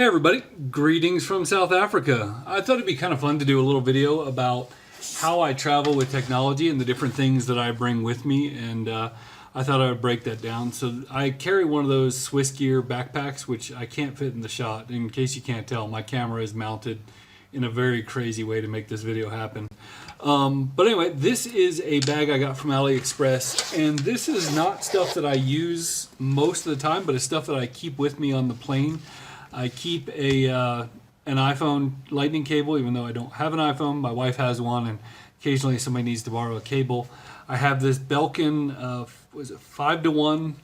Hey everybody, greetings from South Africa. I thought it'd be kind of fun to do a little video about how I travel with technology and the different things that I bring with me, and I thought I would break that down. So I carry one of those Swiss Gear backpacks, which I can't fit in the shot. In case you can't tell, my camera is mounted in a very crazy way to make this video happen. But anyway, this is a bag I got from AliExpress, and this is not stuff that I use most of the time, but it's stuff that I keep with me on the plane. I keep an iPhone lightning cable, even though I don't have an iPhone. My wife has one, and occasionally somebody needs to borrow a cable. I have this Belkin, 5-to-1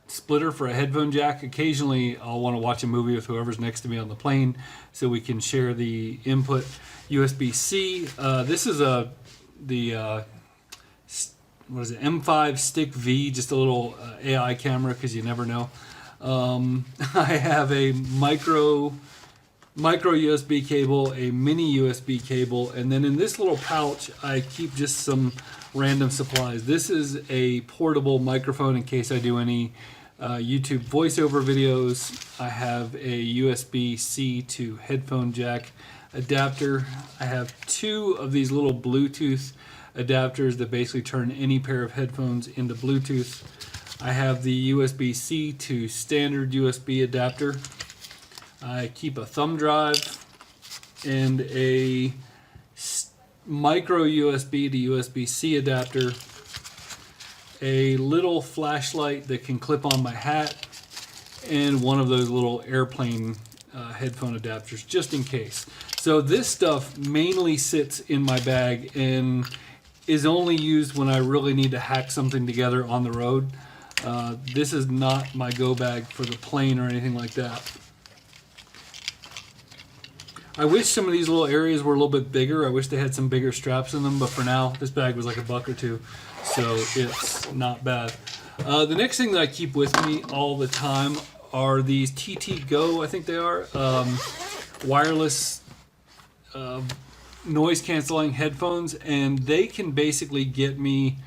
splitter for a headphone jack. Occasionally I'll want to watch a movie with whoever's next to me on the plane so we can share the input. USB-C. This is the M5 Stick V, just a little AI camera because you never know. I have a micro USB cable, a mini USB cable, and then in this little pouch I keep just some random supplies. This is a portable microphone in case I do any YouTube voiceover videos. I have a USB-C to headphone jack adapter. I have two of these little Bluetooth adapters that basically turn any pair of headphones into Bluetooth. I have the USB-C to standard USB adapter. I keep a thumb drive and a micro USB to USB-C adapter, a little flashlight that can clip on my hat, and one of those little airplane headphone adapters just in case. So this stuff mainly sits in my bag and is only used when I really need to hack something together on the road. This is not my go bag for the plane or anything like that. I wish some of these little areas were a little bit bigger. I wish they had some bigger straps in them, but for now, this bag was like $1 or $2, so it's not bad. The next thing that I keep with me all the time are these TT Go, I think they are, wireless noise canceling headphones, and they can basically get me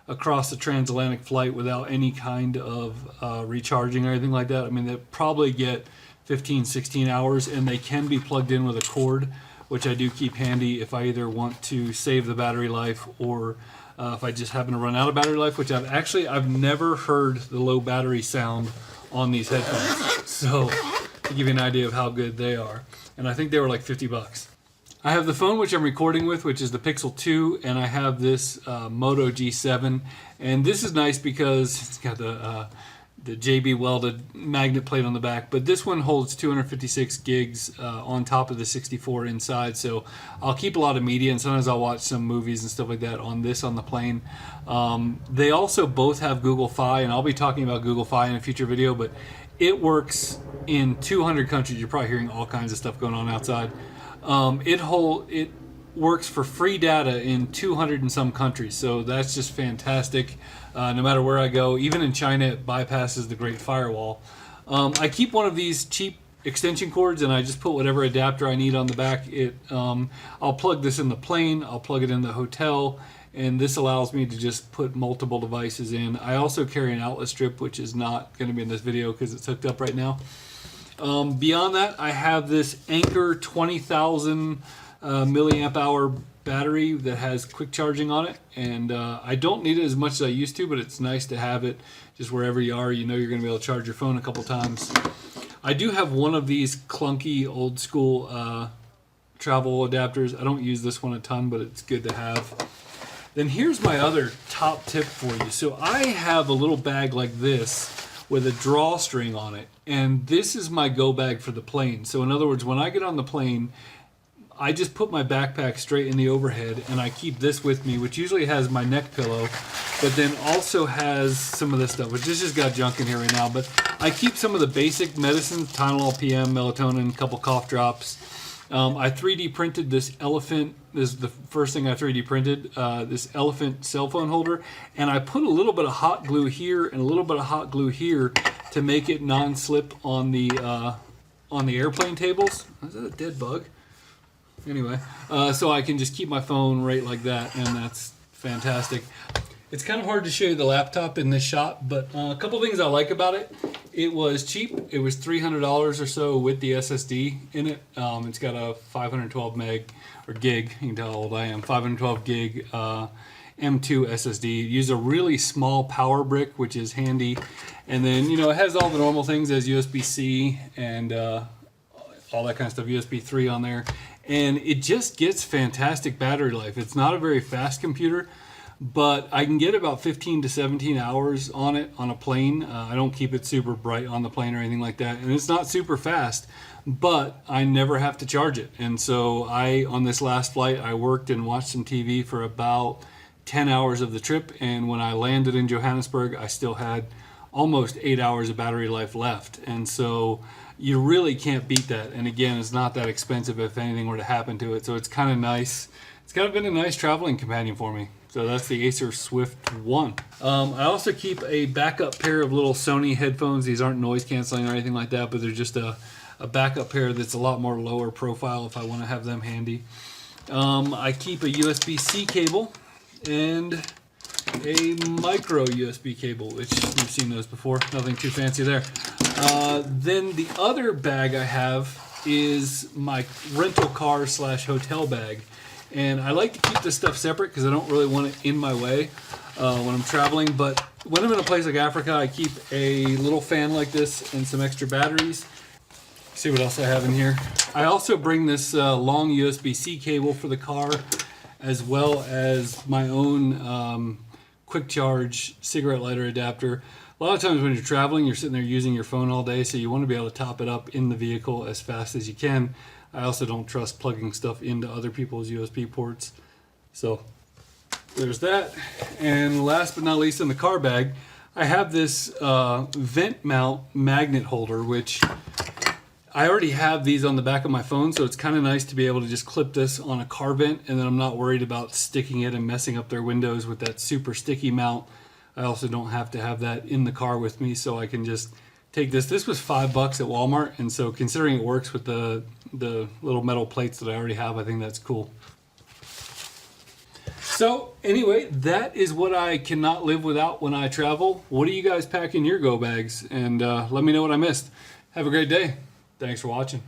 across the transatlantic flight without any kind of recharging or anything like that. I mean, they probably get 15, 16 hours, and they can be plugged in with a cord, which I do keep handy if I either want to save the battery life or if I just happen to run out of battery life, which I've never heard the low battery sound on these headphones. So to give you an idea of how good they are. And I think they were like 50 bucks. I have the phone which I'm recording with, which is the Pixel 2, and I have this Moto G7, and this is nice because it's got the JB welded magnet plate on the back, but this one holds 256 gigs on top of the 64 inside, so I'll keep a lot of media, and sometimes I'll watch some movies and stuff like that on this on the plane. They also both have Google Fi, and I'll be talking about Google Fi in a future video, but it works in 200 countries. You're probably hearing all kinds of stuff going on outside. It works for free data in 200 and some countries, so that's just fantastic. No matter where I go, even in China, it bypasses the Great Firewall. I keep one of these cheap extension cords, and I just put whatever adapter I need on the back. I'll plug this in the plane, I'll plug it in the hotel, and this allows me to just put multiple devices in. I also carry an outlet strip, which is not going to be in this video because it's hooked up right now. Beyond that, I have this Anker 20,000 milliamp hour battery that has quick charging on it, and I don't need it as much as I used to, but it's nice to have it just wherever you are. You know you're going to be able to charge your phone a couple times. I do have one of these clunky old school travel adapters. I don't use this one a ton, but it's good to have. Then here's my other top tip for you. So I have a little bag like this with a drawstring on it, and this is my go bag for the plane. So in other words, when I get on the plane, I just put my backpack straight in the overhead, and I keep this with me, which usually has my neck pillow, but then also has some of this stuff, which this just got junk in here right now, but I keep some of the basic medicines, Tylenol PM, melatonin, a couple cough drops. I 3D printed this elephant. This is the first thing I 3D printed, this elephant cell phone holder, and I put a little bit of hot glue here and a little bit of hot glue here to make it non-slip on the airplane tables. Is that a dead bug? Anyway, so I can just keep my phone right like that, and that's fantastic. It's kind of hard to show you the laptop in this shot, but a couple things I like about it It was cheap. It was $300 or so with the SSD in it. It's got a 512 meg or gig. You can tell how old I am. 512 gig M2 SSD. Use a really small power brick, which is handy. And then, you know, it has all the normal things as USB-C and all that kind of stuff. USB 3 on there. And it just gets fantastic battery life. It's not a very fast computer, but I can get about 15 to 17 hours on it on a plane. I don't keep it super bright on the plane or anything like that. And it's not super fast, but I never have to charge it. And so on this last flight, I worked and watched some TV for about 10 hours of the trip. And when I landed in Johannesburg, I still had almost 8 hours of battery life left. And so you really can't beat that. And again, it's not that expensive if anything were to happen to it. So it's kind of nice. It's kind of been a nice traveling companion for me. So that's the Acer Swift 1. I also keep a backup pair of little Sony headphones. These aren't noise canceling or anything like that, but they're just a backup pair that's a lot more lower profile if I want to have them handy. I keep a USB-C cable and a micro USB cable, which you've seen those before. Nothing too fancy there. Then the other bag I have is my rental car / hotel bag. And I like to keep this stuff separate because I don't really want it in my way when I'm traveling. But when I'm in a place like Africa, I keep a little fan like this and some extra batteries. See what else I have in here. I also bring this long USB-C cable for the car, as well as my own quick charge cigarette lighter adapter. A lot of times when you're traveling, you're sitting there using your phone all day, so you want to be able to top it up in the vehicle as fast as you can. I also don't trust plugging stuff into other people's USB ports. So there's that. And last but not least, in the car bag, I have this vent mount magnet holder, which I already have these on the back of my phone, so it's kind of nice to be able to just clip this on a car vent, and then I'm not worried about sticking it and messing up their windows with that super sticky mount. I also don't have to have that in the car with me, so I can just take this. This was $5 at Walmart, and so considering it works with the little metal plates that I already have, I think that's cool. So anyway, that is what I cannot live without when I travel. What do you guys pack in your go bags? And let me know what I missed. Have a great day. Thanks for watching.